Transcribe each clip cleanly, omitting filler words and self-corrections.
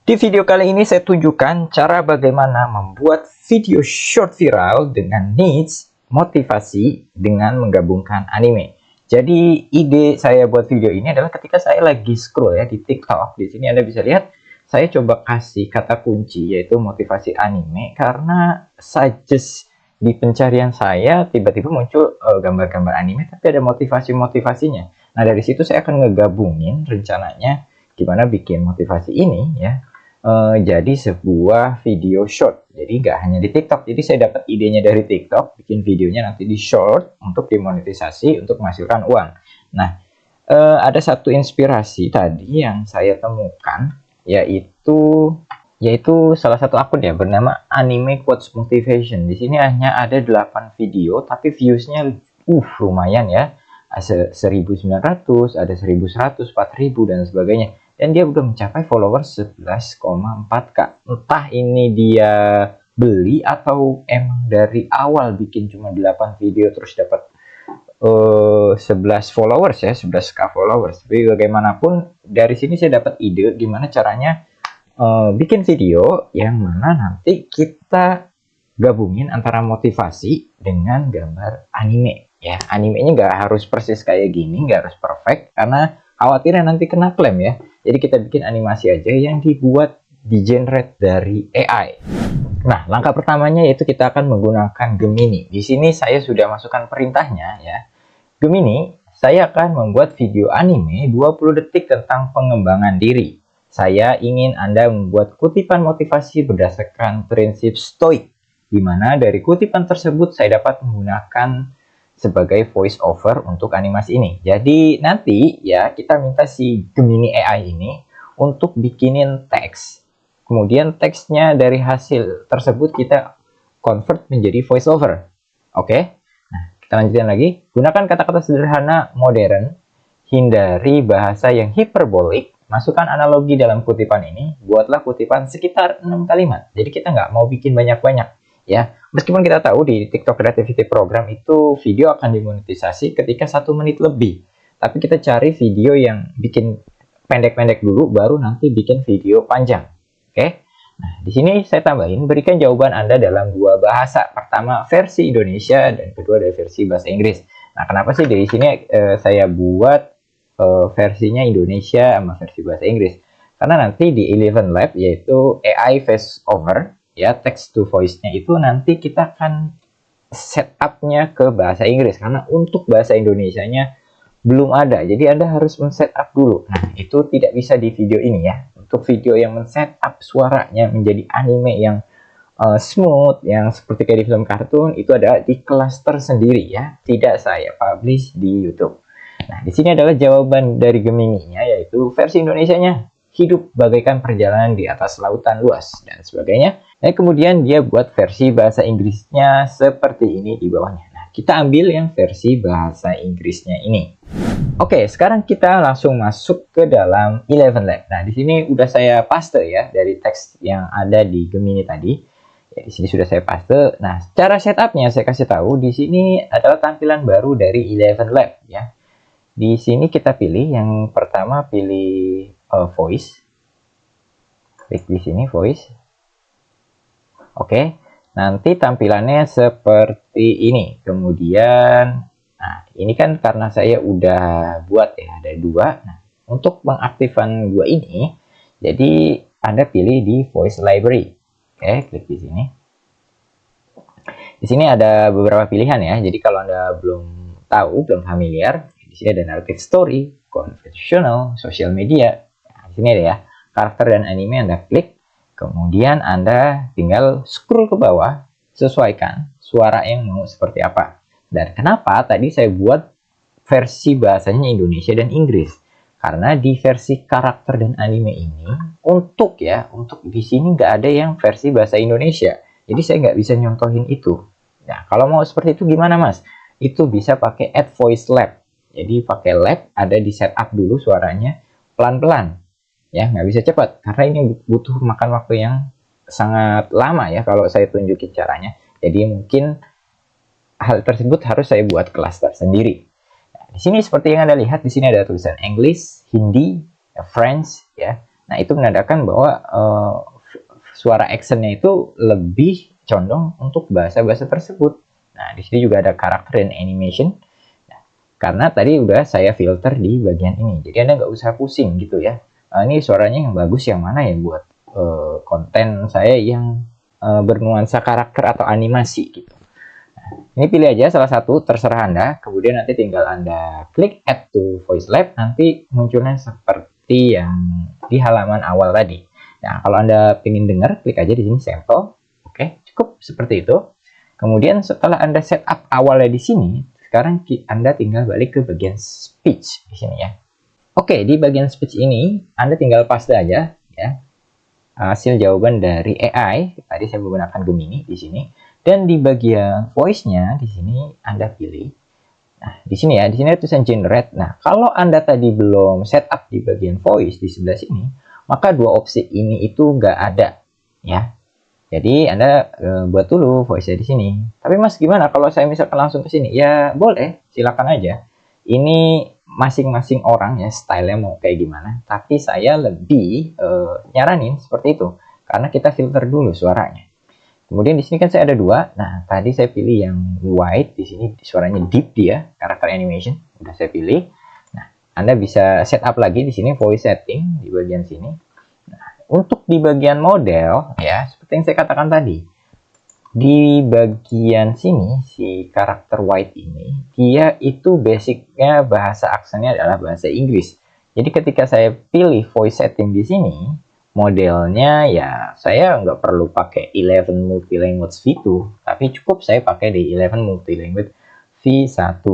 Di video kali ini saya tunjukkan cara bagaimana membuat video short viral dengan niche motivasi dengan menggabungkan anime. Jadi ide saya buat video ini adalah ketika saya lagi scroll ya di TikTok. Di sini Anda bisa lihat saya coba kasih kata kunci yaitu motivasi anime karena suggest di pencarian saya tiba-tiba muncul gambar-gambar anime tapi ada motivasi-motivasinya. Nah, dari situ saya akan ngegabungin rencananya gimana bikin motivasi ini ya. Jadi sebuah video short. Jadi nggak hanya di TikTok. Jadi saya dapat idenya dari TikTok, bikin videonya nanti di short untuk dimonetisasi untuk menghasilkan uang. Nah, ada satu inspirasi tadi yang saya temukan, yaitu salah satu akun ya bernama Anime Quotes Motivation. Di sini hanya ada 8 video, tapi viewsnya lumayan ya. Ada 1.900, ada 1.100, 4.000 dan sebagainya. Dan dia udah mencapai followers 11,4k. Entah ini dia beli atau emang dari awal bikin cuma 8 video terus dapat 11 followers ya, 11k followers. Tapi bagaimanapun dari sini saya dapat ide gimana caranya bikin video yang mana nanti kita gabungin antara motivasi dengan gambar anime ya. Animenya nggak harus persis kayak gini, nggak harus perfect karena khawatirnya nanti kena klaim ya. Jadi kita bikin animasi aja yang dibuat di generate dari AI. Nah, langkah pertamanya yaitu kita akan menggunakan Gemini. Di sini saya sudah masukkan perintahnya ya. Gemini, saya akan membuat video anime 20 detik tentang pengembangan diri. Saya ingin Anda membuat kutipan motivasi berdasarkan prinsip stoik, di mana dari kutipan tersebut saya dapat menggunakan sebagai voice over untuk animasi ini. Jadi nanti ya kita minta si Gemini AI ini untuk bikinin teks. Kemudian teksnya dari hasil tersebut kita convert menjadi voice over. Oke? Nah, kita lanjutkan lagi. Gunakan kata-kata sederhana modern, hindari bahasa yang hiperbolik, masukkan analogi dalam kutipan ini, buatlah kutipan sekitar 6 kalimat. Jadi kita nggak mau bikin banyak-banyak. Ya, meskipun kita tahu di TikTok Creativity Program itu video akan dimonetisasi ketika 1 menit lebih. Tapi kita cari video yang bikin pendek-pendek dulu, baru nanti bikin video panjang. Oke? Nah, di sini saya tambahin, berikan jawaban Anda dalam 2 bahasa. Pertama versi Indonesia dan kedua dari versi bahasa Inggris. Nah, kenapa sih dari sini saya buat versinya Indonesia sama versi bahasa Inggris? Karena nanti di Eleven Lab yaitu AI Voice Over ya, text to voice-nya itu nanti kita akan setupnya ke bahasa Inggris karena untuk bahasa Indonesianya belum ada, jadi Anda harus men-setup dulu. Nah, itu tidak bisa di video ini ya. Untuk video yang men-setup suaranya menjadi anime yang smooth, yang seperti kayak di film kartun, itu ada di kelas tersendiri ya, tidak saya publish di YouTube. Nah, di sini adalah jawaban dari Gemini-nya, yaitu versi Indonesianya, hidup bagaikan perjalanan di atas lautan luas dan sebagainya. Dan kemudian dia buat versi bahasa Inggrisnya seperti ini di bawahnya. Nah, kita ambil yang versi bahasa Inggrisnya ini. Oke, sekarang kita langsung masuk ke dalam Eleven Lab. Nah, di sini udah saya paste ya dari teks yang ada di Gemini tadi. Ya, di sini sudah saya paste. Nah, cara setupnya saya kasih tahu. Di sini adalah tampilan baru dari Eleven Lab ya. Di sini kita pilih yang pertama, pilih voice. Klik di sini voice. Oke, nanti tampilannya seperti ini. Kemudian, nah ini kan karena saya udah buat ya, ada 2. Nah, untuk mengaktifkan 2 ini, jadi Anda pilih di voice library. Oke, klik di sini. Di sini ada beberapa pilihan ya. Jadi kalau Anda belum tahu, belum familiar, di sini ada narrative story, conversational, social media. Nah, di sini ada ya, karakter dan anime Anda klik. Kemudian Anda tinggal scroll ke bawah, sesuaikan suara yang mau seperti apa. Dan kenapa tadi saya buat versi bahasanya Indonesia dan Inggris? Karena di versi karakter dan anime ini, untuk di sini nggak ada yang versi bahasa Indonesia. Jadi saya nggak bisa nyontohin itu. Nah, kalau mau seperti itu gimana mas? Itu bisa pakai Add Voice Lab. Jadi pakai lab, ada di setup dulu suaranya pelan-pelan. Ya, nggak bisa cepat karena ini butuh makan waktu yang sangat lama ya kalau saya tunjukin caranya. Jadi mungkin hal tersebut harus saya buat kelas tersendiri. Nah, di sini seperti yang Anda lihat, di sini ada tulisan English, Hindi, French ya. Nah, itu menandakan bahwa suara actionnya itu lebih condong untuk bahasa-bahasa tersebut. Nah, di sini juga ada karakter dan animation. Nah, karena tadi udah saya filter di bagian ini, jadi Anda nggak usah pusing gitu ya. Ini suaranya yang bagus yang mana ya buat konten saya yang bernuansa karakter atau animasi gitu. Ini pilih aja salah satu, terserah Anda. Kemudian nanti tinggal Anda klik Add to Voice Lab, nanti munculnya seperti yang di halaman awal tadi. Nah, kalau Anda ingin dengar, klik aja di sini sampel. Oke, cukup seperti itu. Kemudian setelah Anda setup awalnya di sini, sekarang Anda tinggal balik ke bagian speech di sini ya. Oke, di bagian speech ini Anda tinggal paste aja ya hasil jawaban dari AI. Tadi saya menggunakan Gemini di sini. Dan di bagian voice-nya di sini Anda pilih. Nah, di sini ya, di sini tulisan generate. Nah, kalau Anda tadi belum setup di bagian voice di sebelah sini, maka dua opsi ini itu nggak ada ya. Jadi Anda buat dulu voice-nya di sini. Tapi Mas, gimana kalau saya misalkan langsung ke sini? Ya, boleh, silakan aja. Ini masing-masing orang ya, stylenya mau kayak gimana. Tapi saya lebih nyaranin seperti itu. Karena kita filter dulu suaranya. Kemudian di sini kan saya ada dua. Nah, tadi saya pilih yang white. Di sini suaranya deep dia, karakter animation. Udah saya pilih. Nah, Anda bisa setup lagi di sini voice setting di bagian sini. Nah, untuk di bagian model ya, seperti yang saya katakan tadi. Di bagian sini si karakter white ini, dia itu basicnya bahasa aksennya adalah bahasa Inggris. Jadi ketika saya pilih voice setting di sini, modelnya ya saya nggak perlu pakai 11 multilanguage V2, tapi cukup saya pakai di 11 multilanguage V1.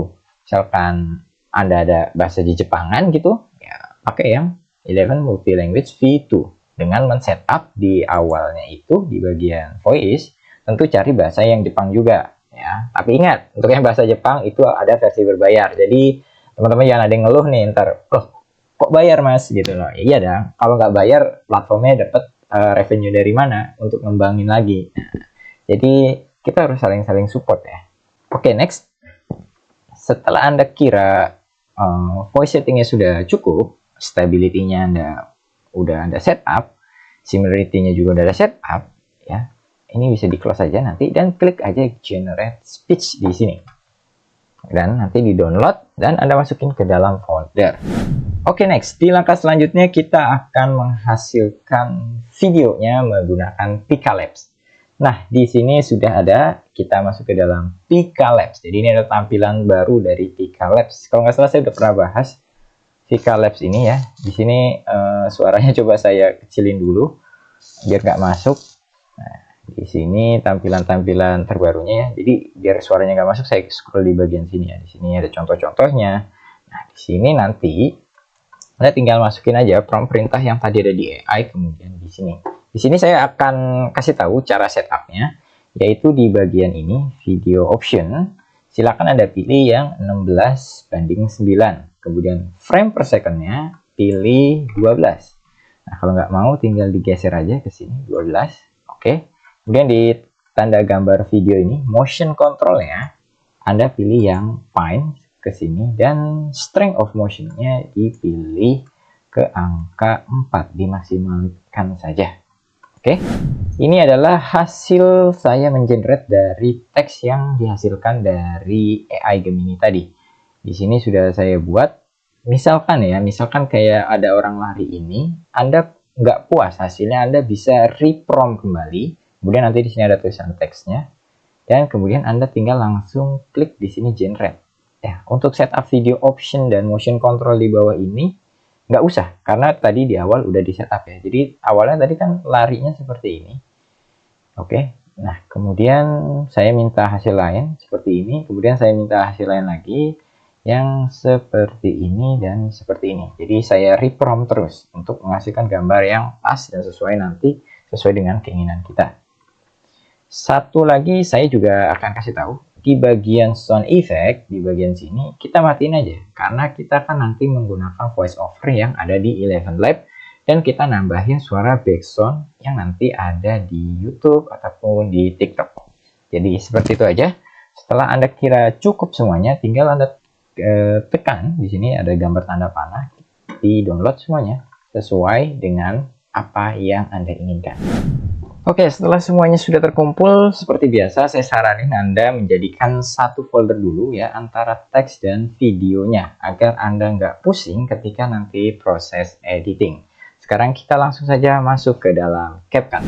Misalkan Anda ada bahasa di Jepangan gitu, ya pakai yang 11 multilanguage V2 dengan men-setup di awalnya itu di bagian voice, tentu cari bahasa yang Jepang juga ya. Tapi ingat, untuk yang bahasa Jepang itu ada versi berbayar. Jadi teman-teman jangan ada yang ngeluh nih ntar, kok bayar Mas gitu loh. Iya dah, kalau nggak bayar platformnya dapat revenue dari mana untuk ngembangin lagi. Nah, jadi kita harus saling-saling support ya. Oke, next. Setelah Anda kira voice settingnya sudah cukup, stability-nya Anda setup, similarity-nya juga udah ada setup ya. Ini bisa di close aja nanti dan klik aja generate speech di sini. Dan nanti di download dan Anda masukin ke dalam folder. Oke, next. Di langkah selanjutnya kita akan menghasilkan videonya menggunakan Pika Labs. Nah, di sini sudah ada, kita masuk ke dalam Pika Labs. Jadi ini ada tampilan baru dari Pika Labs. Kalau nggak salah saya udah pernah bahas Pika Labs ini ya. Di sini suaranya coba saya kecilin dulu biar nggak masuk. Nah, di sini tampilan-tampilan terbarunya ya. Jadi biar suaranya nggak masuk, saya scroll di bagian sini ya. Di sini ada contoh-contohnya. Nah, di sini nanti Anda tinggal masukin aja prompt perintah yang tadi ada di AI, kemudian di sini. Di sini saya akan kasih tahu cara setupnya, yaitu di bagian ini, video option. Silakan Anda pilih yang 16:9. Kemudian frame per secondnya pilih 12. Nah, kalau nggak mau tinggal digeser aja ke sini, 12. Oke. Kemudian di tanda gambar video ini, motion control-nya, Anda pilih yang fine ke sini dan strength of motion-nya dipilih ke angka 4, dimaksimalkan saja. Oke, ini adalah hasil saya mengenerate dari teks yang dihasilkan dari AI Gemini tadi. Di sini sudah saya buat, misalkan kayak ada orang lari ini, Anda nggak puas hasilnya, Anda bisa reprompt kembali, kemudian nanti di sini ada tulisan teksnya, dan kemudian Anda tinggal langsung klik di sini generate. Ya, untuk setup video option dan motion control di bawah ini nggak usah, karena tadi di awal udah di setup ya. Jadi awalnya tadi kan larinya seperti ini. Oke, nah kemudian saya minta hasil lain seperti ini, kemudian saya minta hasil lain lagi yang seperti ini dan seperti ini. Jadi saya reprompt terus untuk menghasilkan gambar yang pas dan sesuai dengan keinginan kita. Satu lagi saya juga akan kasih tahu, di bagian sound effect, di bagian sini kita matiin aja, karena kita kan nanti menggunakan voice over yang ada di 11 Lab, dan kita nambahin suara background yang nanti ada di YouTube ataupun di TikTok. Jadi seperti itu aja. Setelah Anda kira cukup semuanya, tinggal Anda tekan di sini ada gambar tanda panah, di download semuanya. sesuai dengan apa yang Anda inginkan. Oke, setelah semuanya sudah terkumpul, seperti biasa saya saranin Anda menjadikan satu folder dulu ya antara teks dan videonya agar Anda nggak pusing ketika nanti proses editing. Sekarang kita langsung saja masuk ke dalam CapCut.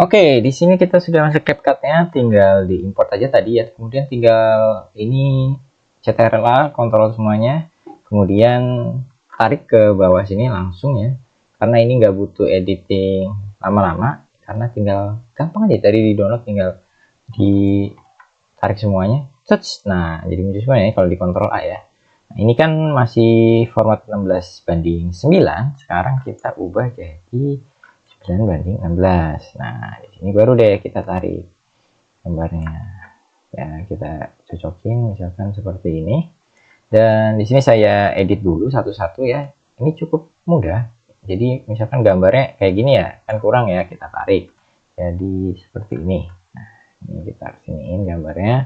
Oke, di sini kita sudah masuk CapCut-nya, tinggal diimport aja tadi ya. Kemudian tinggal ini CTRL-A, kontrol semuanya. Kemudian tarik ke bawah sini langsung ya. Karena ini nggak butuh editing lama-lama. Karena tinggal gampang aja dari di download, tinggal ditarik semuanya, touch. Nah, jadi muncul semuanya kalau di kontrol A ya. Nah, ini kan masih format 16:9. Sekarang kita ubah jadi 9:16. Nah, di sini baru deh kita tarik gambarnya. Ya, kita cocokin misalkan seperti ini. Dan di sini saya edit dulu satu-satu ya. Ini cukup mudah. Jadi misalkan gambarnya kayak gini ya, kan kurang ya, kita tarik. Jadi seperti ini. Nah, ini kita siniin gambarnya.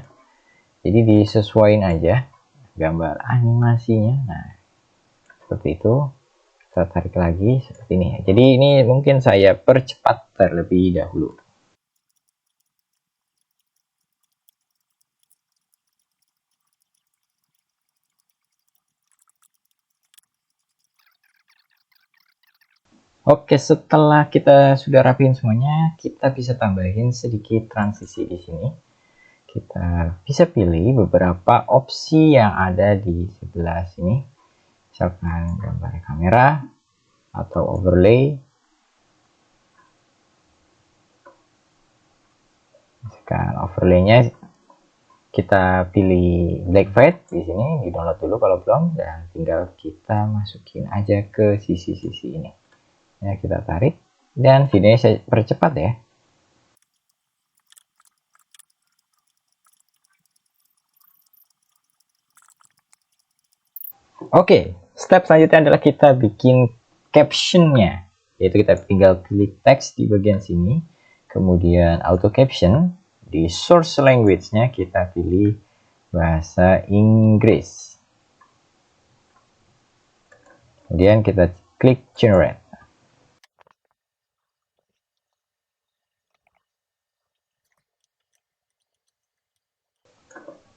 Jadi disesuaikan aja gambar animasinya. Nah, seperti itu. Kita tarik lagi seperti ini. Jadi ini mungkin saya percepat terlebih dahulu. Oke, setelah kita sudah rapiin semuanya, kita bisa tambahin sedikit transisi di sini. Kita bisa pilih beberapa opsi yang ada di sebelah sini. Misalkan gambar kamera atau overlay. Misalkan overlaynya kita pilih black white di sini, di download dulu kalau belum, dan tinggal kita masukin aja ke sisi-sisi ini. Ya, kita tarik dan videonya saya percepat ya. Oke, step selanjutnya adalah kita bikin captionnya, yaitu kita tinggal pilih teks di bagian sini, kemudian auto caption, di source language-nya kita pilih bahasa Inggris. Kemudian kita klik generate.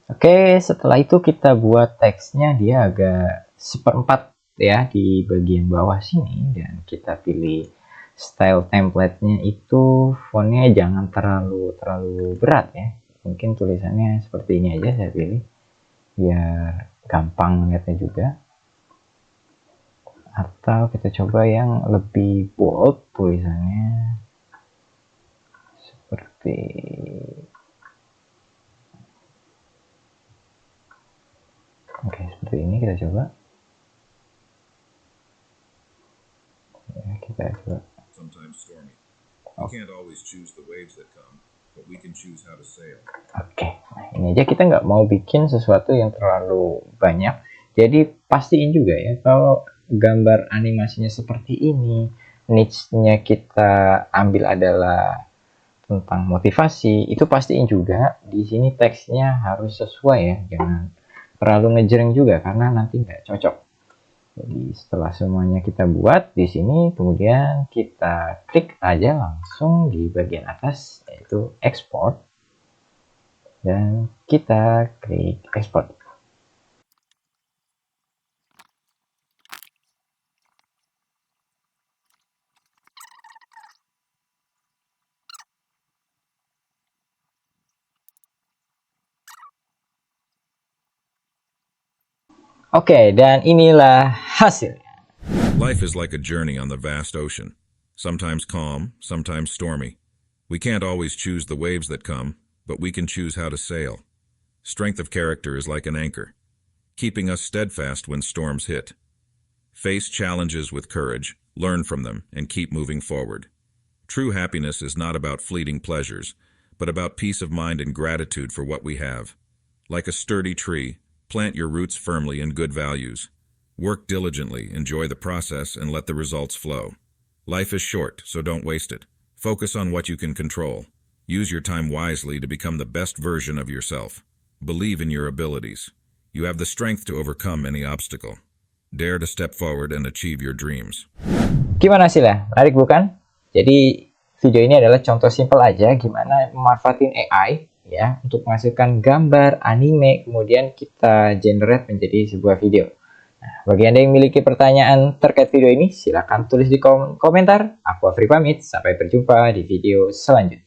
Oke, setelah itu kita buat teksnya dia agak seperempat ya di bagian bawah sini, dan kita pilih style template-nya itu fontnya jangan terlalu berat ya. Mungkin tulisannya seperti ini aja saya pilih biar gampang lihatnya juga. Atau kita coba yang lebih bold tulisannya seperti oke, seperti ini kita coba. Ya, kita coba. Oke, nah ini aja kita nggak mau bikin sesuatu yang terlalu banyak. Jadi pastiin juga ya kalau gambar animasinya seperti ini, niche-nya kita ambil adalah tentang motivasi, itu pastiin juga di sini teksnya harus sesuai ya, jangan terlalu ngejreng juga karena nanti nggak cocok. Jadi setelah semuanya kita buat di sini, kemudian kita klik aja langsung di bagian atas yaitu export, dan kita klik export. Oke, dan inilah hasilnya. Life is like a journey on the vast ocean, sometimes calm, sometimes stormy. We can't always choose the waves that come, but we can choose how to sail. Strength of character is like an anchor, keeping us steadfast when storms hit. Face challenges with courage, learn from them, and keep moving forward. True happiness is not about fleeting pleasures, but about peace of mind and gratitude for what we have. Like a sturdy tree, plant your roots firmly in good values. Work diligently, enjoy the process, and let the results flow. Life is short, so don't waste it. Focus on what you can control. Use your time wisely to become the best version of yourself. Believe in your abilities. You have the strength to overcome any obstacle. Dare to step forward and achieve your dreams. Gimana hasilnya? Menarik bukan? Jadi video ini adalah contoh simpel aja gimana memanfaatin AI ya untuk menghasilkan gambar, anime, kemudian kita generate menjadi sebuah video. Nah, bagi Anda yang memiliki pertanyaan terkait video ini, silahkan tulis di komentar. Aku Afri pamit, sampai berjumpa di video selanjutnya.